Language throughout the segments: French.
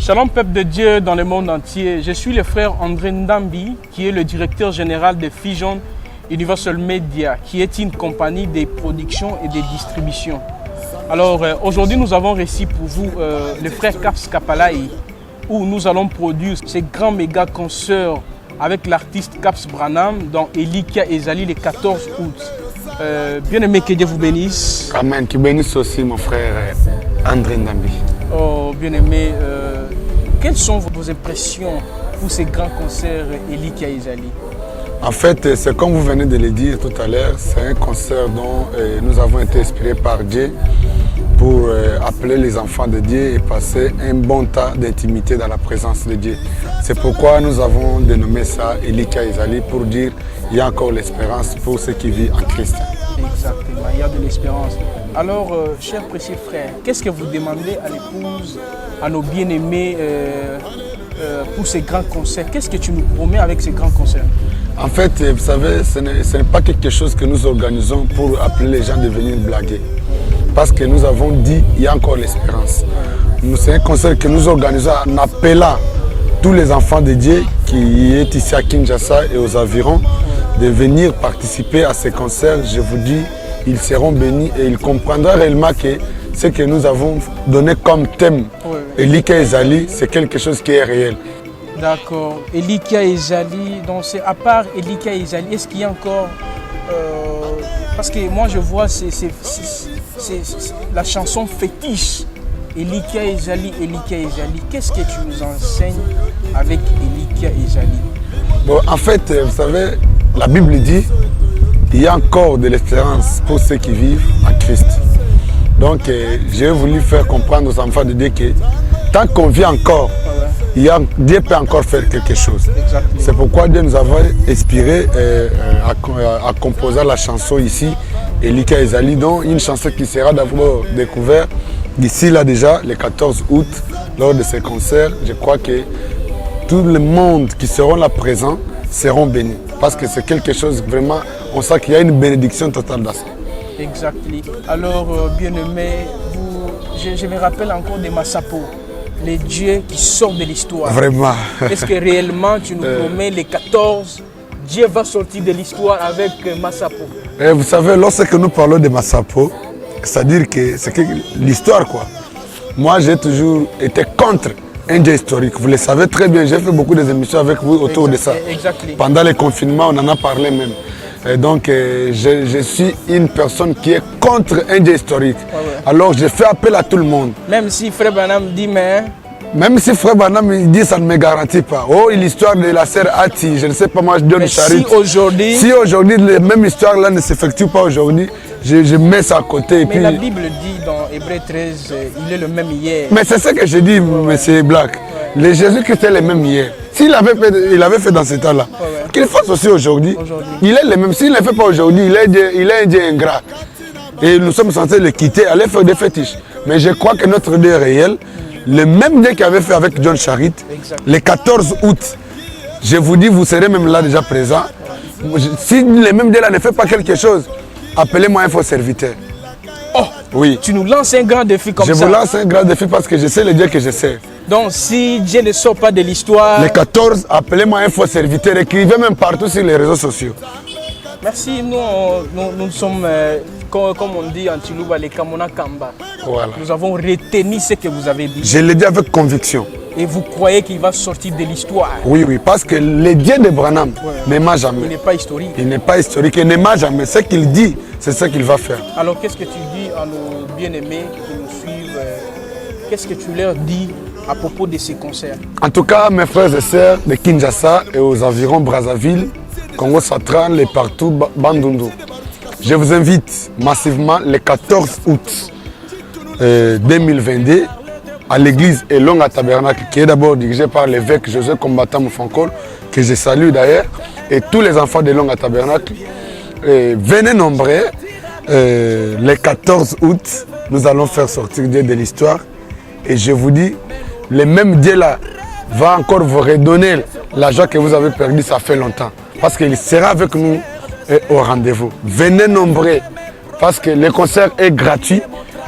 Shalom peuple de Dieu dans le monde entier. Je suis le frère André Ndambi, qui est le directeur général de Vision Universal Media, qui est une compagnie de production et de distribution. Alors aujourd'hui nous avons reçu pour vous le frère Caps Kapalaï, où nous allons produire ces grands méga concerts avec l'artiste Caps Branham dans Elikia Ezali le 14 août. Bien-aimé, que Dieu vous bénisse. Amen, qui bénisse aussi mon frère André Ndambi. Oh, bien-aimé, quelles sont vos impressions pour ces grands concerts Elikia Ezali? En fait, c'est comme vous venez de le dire tout à l'heure, c'est un concert dont nous avons été inspirés par Dieu pour appeler les enfants de Dieu et passer un bon temps d'intimité dans la présence de Dieu. C'est pourquoi nous avons dénommé ça Elikia Ezali, pour dire qu'il y a encore l'espérance pour ceux qui vivent en Christ. Exactement, il y a de l'espérance. Alors, chers précieux frères, qu'est-ce que vous demandez à l'épouse, à nos bien-aimés pour ces grands concerts? Qu'est-ce que tu nous promets avec ces grands concerts? En fait, vous savez, ce n'est pas quelque chose que nous organisons pour appeler les gens de venir blaguer. Parce que nous avons dit qu'il y a encore l'espérance. C'est un concert que nous organisons en appelant tous les enfants de Dieu qui est ici à Kinshasa et aux environs de venir participer à ces concerts. Je vous dis, ils seront bénis et ils comprendront réellement que ce que nous avons donné comme thème, Elikia Ezali, c'est quelque chose qui est réel. D'accord. Elikia Ezali, donc c'est à part Elikia Ezali, est-ce qu'il y a encore... parce que moi je vois c'est la chanson fétiche. Elikia Ezali, Elikia Ezali. Qu'est-ce que tu nous enseignes avec Elikia Ezali? Bon, en fait, vous savez, la Bible dit qu'il y a encore de l'espérance pour ceux qui vivent en Christ. Donc, j'ai voulu faire comprendre aux enfants de Dieu que tant qu'on vit encore, Dieu peut encore faire quelque chose. C'est pourquoi Dieu nous avait inspiré à composer la chanson ici, Elikia Ezali, dont une chanson qui sera d'abord découverte d'ici là déjà, le 14 août, lors de ces concerts. Je crois que tout le monde qui seront là présents seront bénis. Parce que c'est quelque chose vraiment, on sent qu'il y a une bénédiction totale dans ça. Exactement. Alors, bien-aimé, je me rappelle encore de Massapo, les dieux qui sortent de l'histoire. Vraiment. Est-ce que réellement tu nous promets les 14, Dieu va sortir de l'histoire avec Massapo? Vous savez, lorsque nous parlons de Massapo, c'est-à-dire que c'est l'histoire quoi. Moi j'ai toujours été contre un Dieu historique. Vous le savez très bien, j'ai fait beaucoup d'émissions avec vous autour de ça. Pendant les confinements, on en a parlé même. Et donc je suis une personne qui est contre un Dieu historique. Alors je fais appel à tout le monde. Même si Frère Branham dit mais... Même si Frère Branham dit ça ne me garantit pas. Oh, l'histoire de la sœur Ati, je ne sais pas, moi je donne Charit. Si aujourd'hui, la même histoire là ne s'effectue pas aujourd'hui, je mets ça à côté. Mais la Bible dit dans Hébreux 13, il est le même hier. Mais c'est ce que je dis, M. Black. Le Jésus-Christ est le même hier. S'il avait fait dans ce temps-là, qu'il fasse aussi aujourd'hui. Il est le même. S'il ne le fait pas aujourd'hui, il est un Dieu ingrat. Et nous sommes censés le quitter, aller faire des fétiches. Mais je crois que notre Dieu est réel. Le même Dieu qu'il avait fait avec John Charit, le 14 août, je vous dis, vous serez même là déjà présent. Si le même Dieu là ne fait pas quelque chose, appelez-moi un faux serviteur. Oh, oui. Tu nous lances un grand défi comme ça. Je vous lance un grand défi parce que je sais le Dieu que je sais. Donc si Dieu ne sort pas de l'histoire... Le 14, appelez-moi un faux serviteur. Écrivez même partout sur les réseaux sociaux. Merci, nous sommes, comme on dit en Chiluba, les Kamona Kamba. Voilà. Nous avons retenu ce que vous avez dit. Je l'ai dit avec conviction. Et vous croyez qu'il va sortir de l'histoire? Oui, oui, parce que le Dieu de Branham n'aima jamais. Il n'est pas historique. Il n'est pas historique, il n'aima jamais. Ce qu'il dit, c'est ce qu'il va faire. Alors qu'est-ce que tu dis à nos bien-aimés qui nous suivent? Qu'est-ce que tu leur dis à propos de ces concerts? En tout cas, mes frères et sœurs de Kinshasa et aux environs Brazzaville, Congo central et partout, Bandundu. Je vous invite massivement le 14 août 2022 à l'église Elonga Tabernacle, qui est d'abord dirigée par l'évêque José Combattant Moufankol, que je salue d'ailleurs, et tous les enfants de Elonga Tabernacle. Venez nombreux, le 14 août, nous allons faire sortir Dieu de l'histoire. Et je vous dis, le même Dieu là va encore vous redonner la joie que vous avez perdue, ça fait longtemps. Parce qu'il sera avec nous au rendez-vous. Venez nombreux, parce que le concert est gratuit.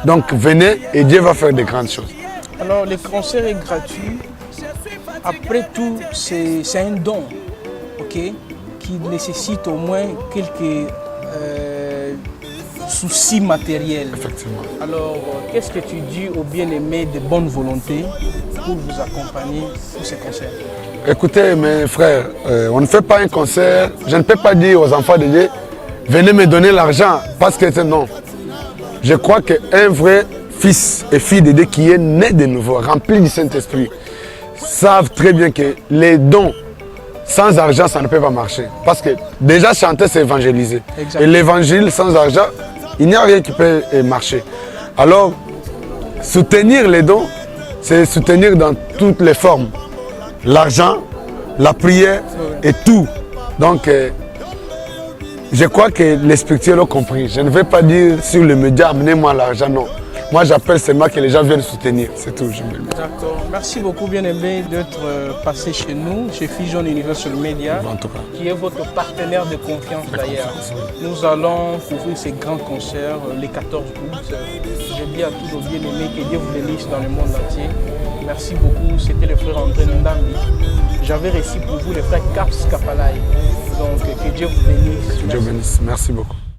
Donc venez et Dieu va faire de grandes choses. Alors le concert est gratuit. après tout, c'est un don, ok, qui nécessite au moins quelques soucis matériels. Effectivement. Alors, qu'est-ce que tu dis aux bien-aimés de bonne volonté pour vous accompagner pour ces concerts? Écoutez, mes frères, on ne fait pas un concert. Je ne peux pas dire aux enfants de Dieu, venez me donner l'argent, parce que c'est non. Je crois qu'un vrai fils et fille de Dieu qui est né de nouveau, rempli du Saint-Esprit, savent très bien que les dons sans argent, ça ne peut pas marcher. Parce que déjà chanter, c'est évangéliser. Exactement. Et l'évangile sans argent, il n'y a rien qui peut marcher. Alors, soutenir les dons, c'est soutenir dans toutes les formes. L'argent, la prière et tout. Donc, je crois que les spirituels ont compris. Je ne vais pas dire sur le média, amenez-moi l'argent, non. Moi, j'appelle seulement que les gens viennent soutenir. C'est tout. D'accord. Merci beaucoup, bien-aimé, d'être passé chez nous, chez Fusion Universal Media, En tout cas. qui est votre partenaire de confiance d'ailleurs. Nous allons couvrir ces grands concerts les 14 août. Je dis à tous nos bien-aimés que Dieu vous bénisse dans le monde entier. Merci beaucoup. C'était le frère André Ndambi. J'avais reçu pour vous le frère Caps Kapalai. Donc, que Dieu vous bénisse. Dieu bénisse. Merci beaucoup.